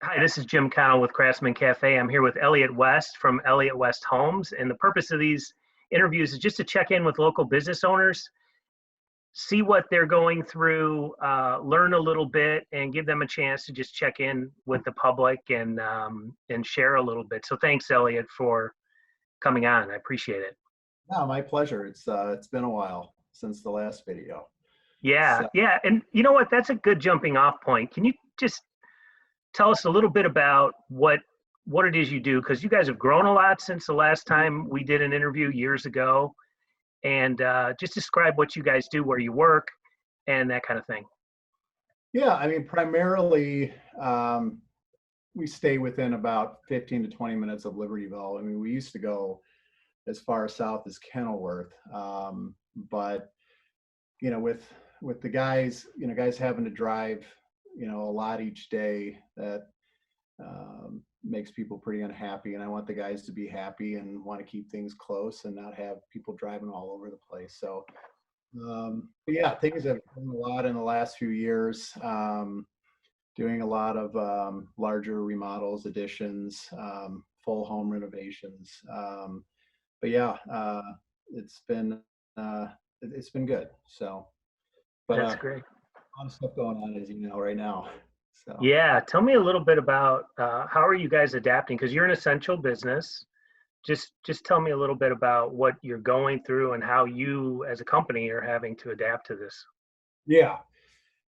Hi, this is Jim Connell with Craftsman Cafe. I'm here with Elliot West from Elliot West Homes. And the purpose of these interviews is just to check in with local business owners, see what they're going through, learn a little bit, and give them a chance to just check in with the public and share a little bit. So thanks, Elliot, for coming on. I appreciate it. No, my pleasure. It's been a while since the last video. Yeah, So yeah. And you know what? That's a good jumping off point. Can you just tell us a little bit about what it is you do, because you guys have grown a lot since the last time we did an interview years ago, and just describe what you guys do, where you work, and that kind of thing. yeah, I mean, primarily we stay within about 15 to 20 minutes of Libertyville. I mean, we used to go as far south as Kenilworth, but with the guys, guys having to drive, a lot each day, that makes people pretty unhappy. And I want the guys to be happy and want to keep things close and not have people driving all over the place. So, but yeah, things have grown a lot in the last few years. Doing a lot of larger remodels, additions, full home renovations. But yeah, it's been good. So, but That's great. a lot of stuff going on, as you know, right now. So Yeah, tell me a little bit about how are you guys adapting, because you're an essential business. Just tell me a little bit about what you're going through and how you as a company are having to adapt to this. yeah,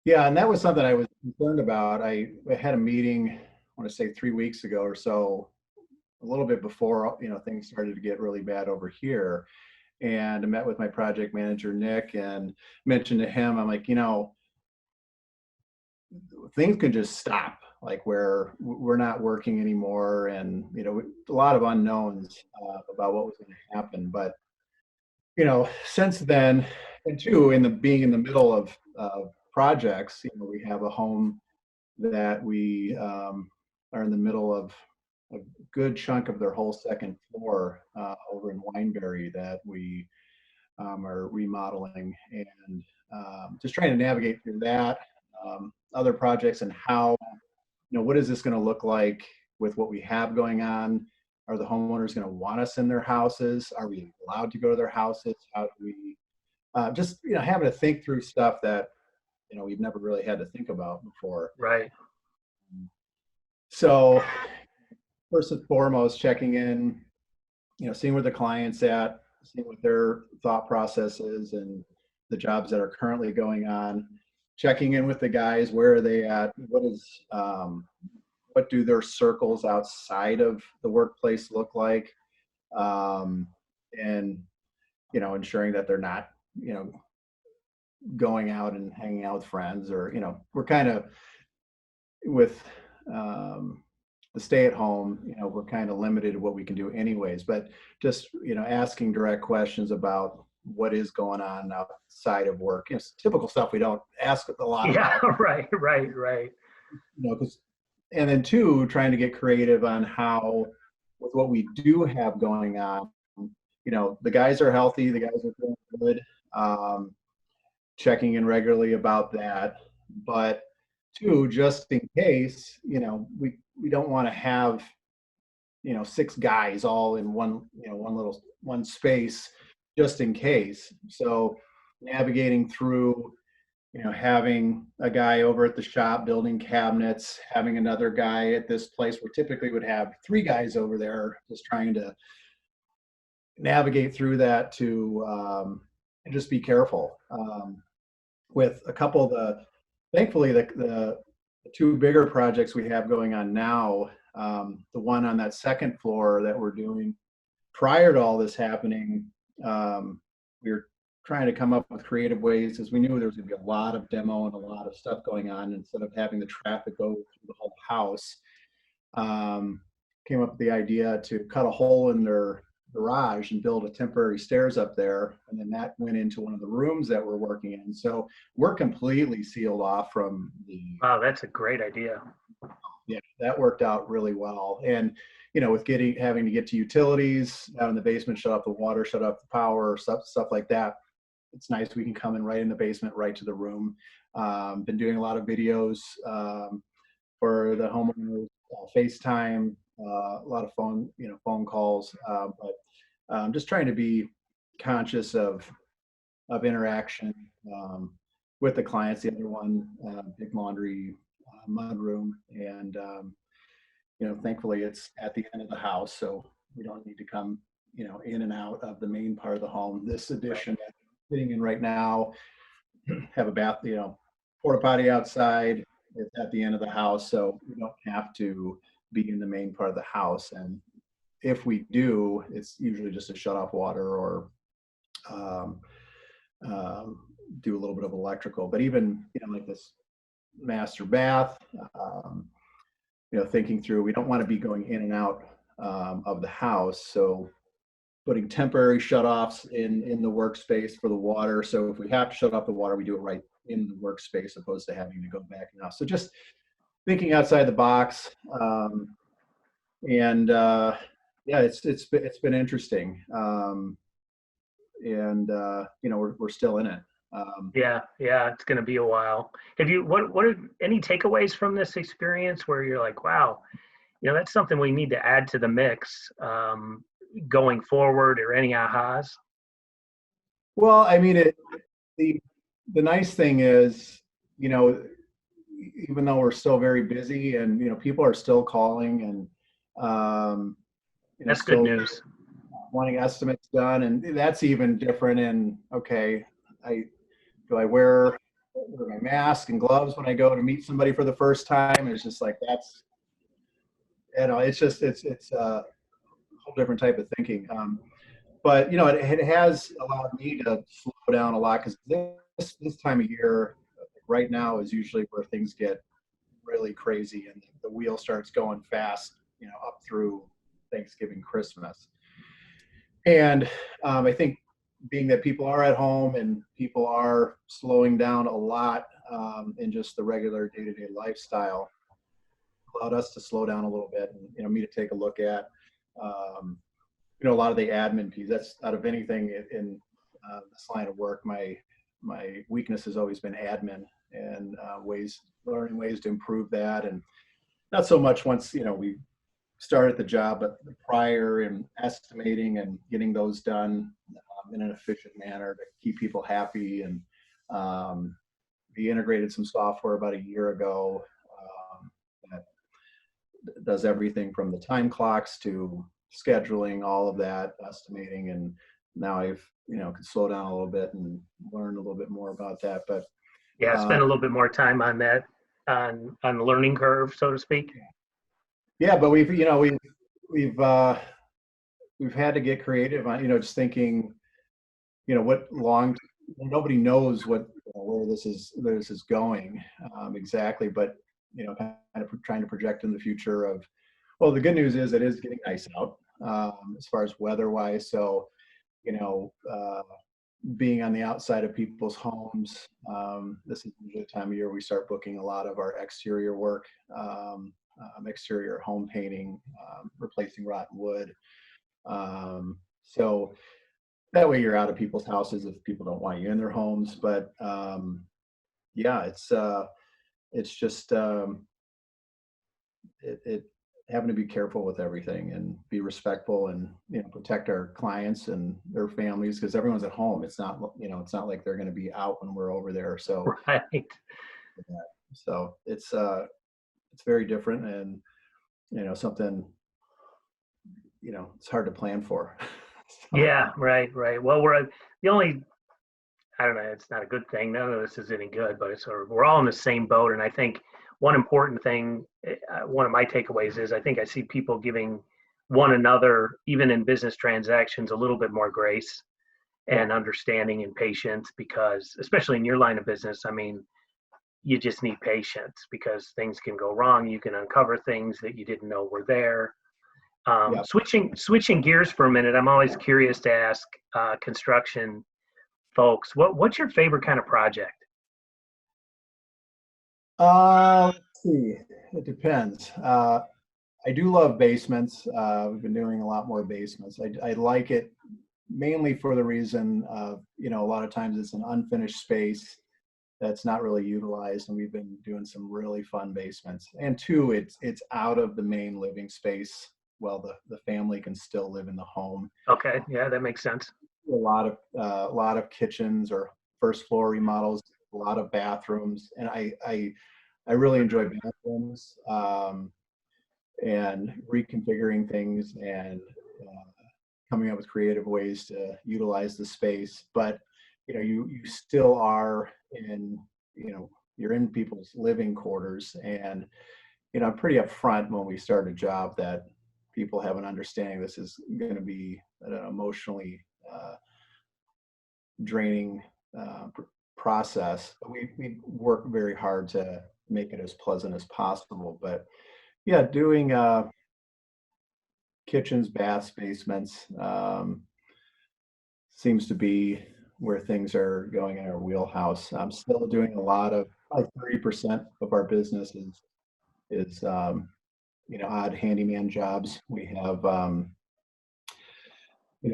yeah, and that was something I was concerned about. I had a meeting, I want to say 3 weeks ago or so, a little bit before things started to get really bad over here, and I met with my project manager Nick and mentioned to him, I'm like, things can just stop, like where we're not working anymore, and a lot of unknowns about what was going to happen. But since then, and two, being in the middle of projects, we have a home that we are in the middle of a good chunk of their whole second floor over in Wineberry that we are remodeling, and just trying to navigate through that, other projects, and how, what is this going to look like with what we have going on? Are the homeowners going to want us in their houses? Are we allowed to go to their houses? How do we just, having to think through stuff that, we've never really had to think about before. Right. So first and foremost, checking in, seeing where the client's at, seeing what their thought process is and the jobs that are currently going on, checking in with the guys, where are they at, what do their circles outside of the workplace look like, and ensuring that they're not going out and hanging out with friends, or we're kind of with the stay at home, we're kind of limited to what we can do anyways, but just asking direct questions about what is going on outside of work. Typical stuff we don't ask a lot Yeah, about. right. And then two, trying to get creative on how, with what we do have going on, the guys are healthy, the guys are doing good, checking in regularly about that. But two, just in case, we don't want to have, 6 guys all in one space, just in case. So navigating through, having a guy over at the shop building cabinets, having another guy at this place where typically would have 3 guys over there, just trying to navigate through that to and just be careful. With a couple of thankfully the 2 bigger projects we have going on now, the one on that second floor that we're doing, prior to all this happening, we were trying to come up with creative ways, as we knew there was going to be a lot of demo and a lot of stuff going on. Instead of having the traffic go through the whole house, came up with the idea to cut a hole in their garage and build a temporary stairs up there, and then that went into one of the rooms that we're working in. So we're completely sealed off from the. Wow, that's a great idea. Yeah, that worked out really well. And with having to get to utilities down in the basement, shut off the water, shut off the power, stuff like that, it's nice we can come in right in the basement, right to the room. Been doing a lot of videos for the homeowners, FaceTime, a lot of phone calls, but just trying to be conscious of interaction with the clients. The other one, big laundry mudroom, and thankfully it's at the end of the house, so we don't need to come in and out of the main part of the home. This addition that I'm sitting in right now have a bath, porta potty outside. It's at the end of the house, so we don't have to be in the main part of the house. And if we do, it's usually just to shut off water or um, do a little bit of electrical. But even like this master bath, thinking through, we don't want to be going in and out of the house, so putting temporary shutoffs in the workspace for the water. So if we have to shut off the water, we do it right in the workspace, opposed to having to go back and out. So just thinking outside the box, and yeah, it's been interesting, and we're still in it. Yeah, it's going to be a while. What are any takeaways from this experience where you're like, wow, that's something we need to add to the mix going forward, or any ahas? Well, I mean, the nice thing is, even though we're still very busy, and people are still calling, and That's good still news. wanting estimates done, and that's even different. And okay, do I wear my mask and gloves when I go to meet somebody for the first time? It's just like, that's, it's a whole different type of thinking. But it has allowed me to slow down a lot, because this time of year right now is usually where things get really crazy and the wheel starts going fast, up through Thanksgiving, Christmas. And I think being that people are at home and people are slowing down a lot in just the regular day-to-day lifestyle, allowed us to slow down a little bit, and me to take a look at a lot of the admin piece. That's, out of anything in this line of work, my weakness has always been admin, and learning ways to improve that. And not so much once we started the job, but the prior, and estimating and getting those done in an efficient manner to keep people happy. And we integrated some software about a year ago that does everything from the time clocks to scheduling, all of that, estimating. And now I've can slow down a little bit and learn a little bit more about that. But Yeah, spend a little bit more time on that, on the learning curve, so to speak. yeah, but we've had to get creative on just thinking what nobody knows where this is going exactly, but kind of trying to project in the future of, well, the good news is it is getting nice out as far as weather wise. So being on the outside of people's homes, this is usually the time of year we start booking a lot of our exterior work, exterior home painting, replacing rotten wood. So that way you're out of people's houses if people don't want you in their homes. But yeah, it's just it having to be careful with everything and be respectful, and protect our clients and their families, because everyone's at home. It's not like they're going to be out when we're over there. So Right. So it's very different, and something it's hard to plan for. So. Yeah, right. Well, I don't know, it's not a good thing. None of this is any good, but we're all in the same boat. And I think one important thing, one of my takeaways is, I think I see people giving one another, even in business transactions, a little bit more grace and understanding and patience, because especially in your line of business, I mean, you just need patience, because things can go wrong. You can uncover things that you didn't know were there. Switching gears for a minute, I'm always curious to ask construction folks, what's your favorite kind of project? Let's see. It depends. I do love basements. We've been doing a lot more basements. I like it mainly for the reason of, a lot of times it's an unfinished space that's not really utilized, and we've been doing some really fun basements. And two, it's out of the main living space. Well, the family can still live in the home. Okay, yeah, that makes sense. A lot of kitchens or first floor remodels, a lot of bathrooms, and I really enjoy bathrooms, and reconfiguring things, and coming up with creative ways to utilize the space. But you still are in, you're in people's living quarters, and I'm pretty upfront when we start a job that people have an understanding this is going to be an emotionally draining process. We work very hard to make it as pleasant as possible. But yeah, doing kitchens, baths, basements seems to be where things are going in our wheelhouse. I'm still doing a lot of, like 30% of our business is odd handyman jobs. We have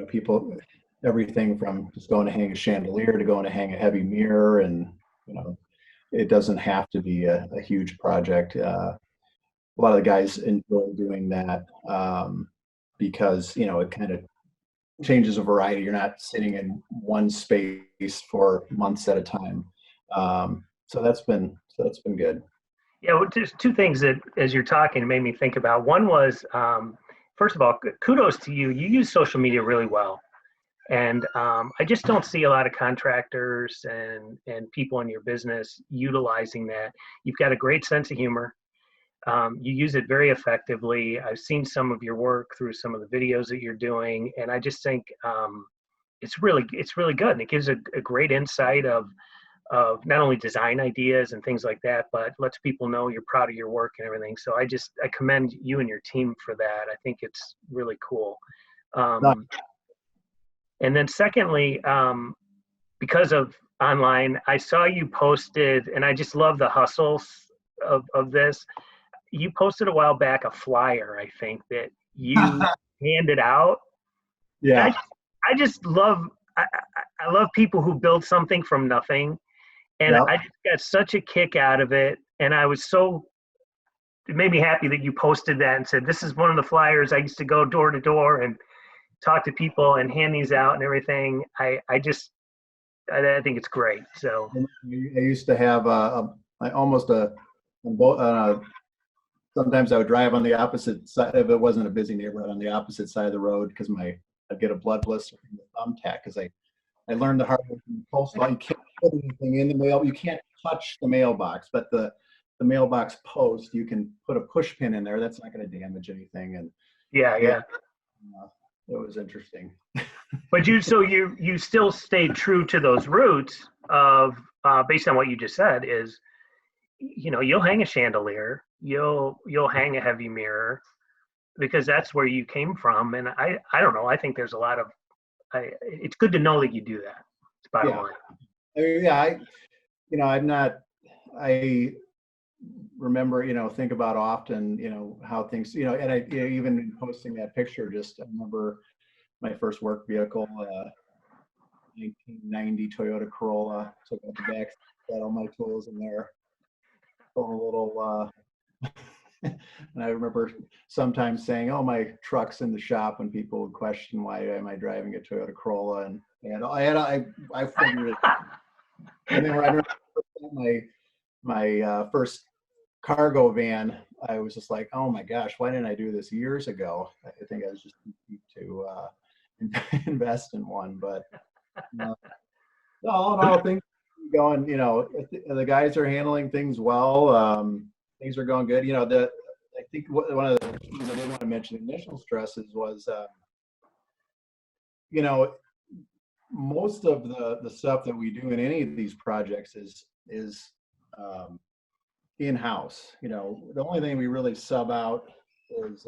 people, everything from just going to hang a chandelier to going to hang a heavy mirror, and it doesn't have to be a huge project. A lot of the guys enjoy doing that because it kind of changes a variety. You're not sitting in one space for months at a time. So that's been good. Yeah, well, there's two things that, as you're talking, it made me think about. One was, first of all, kudos to you. You use social media really well. And I just don't see a lot of contractors and people in your business utilizing that. You've got a great sense of humor. You use it very effectively. I've seen some of your work through some of the videos that you're doing, and I just think it's really good. And it gives a great insight of not only design ideas and things like that, but lets people know you're proud of your work and everything. So I commend you and your team for that. I think it's really cool. And then secondly, because of online, I saw you posted, and I just love the hustles of this. You posted a while back a flyer, I think, that you handed out. Yeah. I just love, I love people who build something from nothing. And Yep. I just got such a kick out of it. And it made me happy that you posted that and said, this is one of the flyers. I used to go door to door and talk to people and hand these out and everything. I think it's great. So I used to have sometimes I would drive on the opposite side, if it wasn't a busy neighborhood, on the opposite side of the road, because I'd get a blood blister from the thumbtack, because I learned the hard way from the postal. You can't put anything in the mail. You can't touch the mailbox, but the mailbox post, you can put a push pin in there. That's not going to damage anything. And yeah. it was interesting. But you still stayed true to those roots of, based on what you just said, is, you'll hang a chandelier, you'll hang a heavy mirror, because that's where you came from. And I don't know, I think there's a lot of, it's good to know that you do that. It's bottom line. I mean, I'm not, I remember, think about often, how things, and I, even in posting that picture, I remember my first work vehicle, 1990 Toyota Corolla, took out the back, got all my tools in there, a little, and I remember sometimes saying, "Oh, my truck's in the shop," when people would question, "Why am I driving a Toyota Corolla?" And I figured it. And then when I remember my first cargo van, I was just like, "Oh my gosh, why didn't I do this years ago?" I think I was just too cheap to invest in one. But all in all, things are going. The guys are handling things well. Things are going good. I think one of the things I did want to mention, initial stresses, was, most of the stuff that we do in any of these projects is in-house. The only thing we really sub out is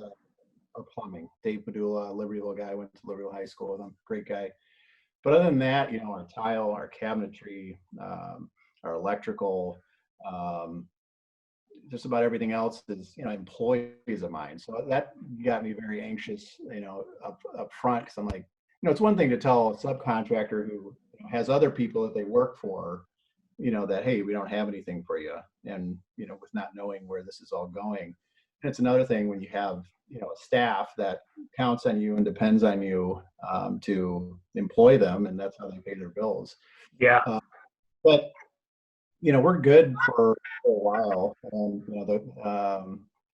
our plumbing. Dave Padula, Libertyville guy, went to Libertyville High School with him, great guy. But other than that, our tile, our cabinetry, our electrical, just about everything else is, employees of mine. So that got me very anxious, up front, because I'm like, it's one thing to tell a subcontractor who has other people that they work for, that, hey, we don't have anything for you, and with not knowing where this is all going. And it's another thing when you have a staff that counts on you and depends on you to employ them, and that's how they pay their bills. Yeah. But we're good for a while, and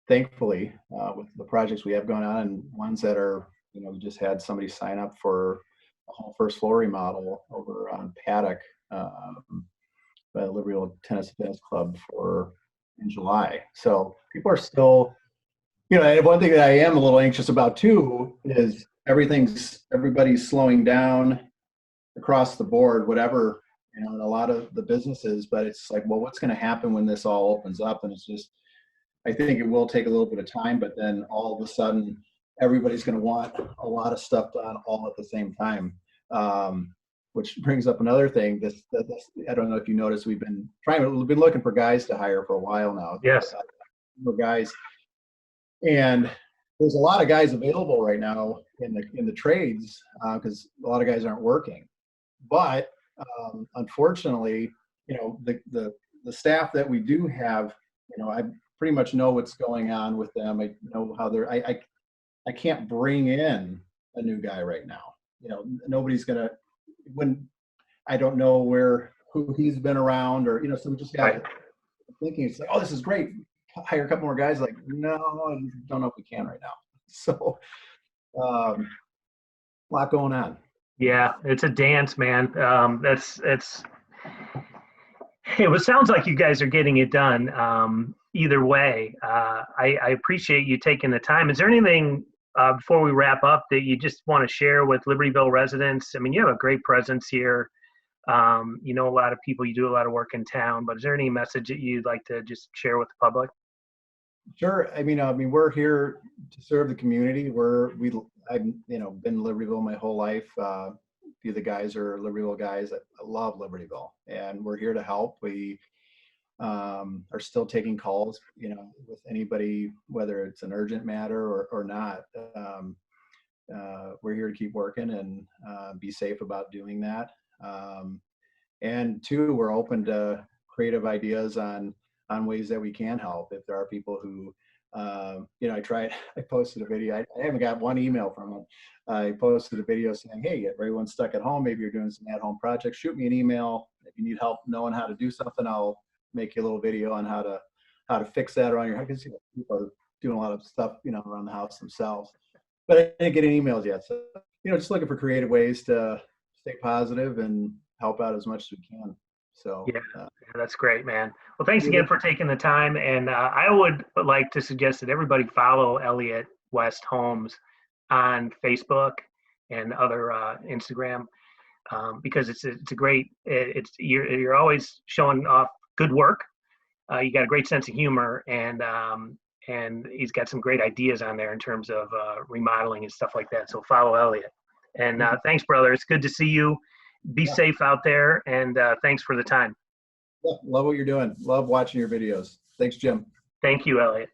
thankfully with the projects we have going on, and ones that are we just had somebody sign up for a whole first floor remodel over on Paddock by the Libertyville Tennis and Fitness Club in July. So people are still, and one thing that I am a little anxious about too is everybody's slowing down across the board, whatever, in a lot of the businesses, but it's like, well, what's going to happen when this all opens up? And it's just, I think it will take a little bit of time, but then all of a sudden everybody's going to want a lot of stuff done all at the same time. Which brings up another thing. This I don't know if you noticed, we've been looking for guys to hire for a while now. Yes. Guys, and there's a lot of guys available right now in the trades because a lot of guys aren't working. But unfortunately, the staff that we do have, I pretty much know what's going on with them. I know how they're. I can't bring in a new guy right now. Nobody's gonna. When I don't know who he's been around, or so we just got thinking it's like, oh, this is great, hire a couple more guys. Like, no, I don't know if we can right now. So a lot going on. Yeah, it's a dance, man. It sounds like you guys are getting it done. Either way, I appreciate you taking the time. Is there anything before we wrap up that you just want to share with Libertyville residents? I mean, you have a great presence here. A lot of people, you do a lot of work in town, but is there any message that you'd like to just share with the public? Sure. I mean, we're here to serve the community. I've been in Libertyville my whole life. A few of the guys are Libertyville guys. I love Libertyville, and we're here to help. We are still taking calls, with anybody, whether it's an urgent matter or not. We're here to keep working and be safe about doing that. And two, we're open to creative ideas on ways that we can help. If there are people who, I posted a video. I haven't got one email from them. I posted a video saying, hey, everyone's stuck at home. Maybe you're doing some at-home projects. Shoot me an email. If you need help knowing how to do something, I'll make you a little video on how to fix that around your house. Because people are doing a lot of stuff, around the house themselves. But I didn't get any emails yet. So, just looking for creative ways to stay positive and help out as much as we can. So yeah, that's great, man. Well, thanks again for taking the time. And I would like to suggest that everybody follow Elliot West Homes on Facebook and other Instagram because it's a great. You're always showing off good work. You got a great sense of humor, and he's got some great ideas on there in terms of remodeling and stuff like that. So follow Elliot. And thanks, brother. It's good to see you. Be safe out there, and thanks for the time. Yeah, love what you're doing. Love watching your videos. Thanks, Jim. Thank you, Elliot.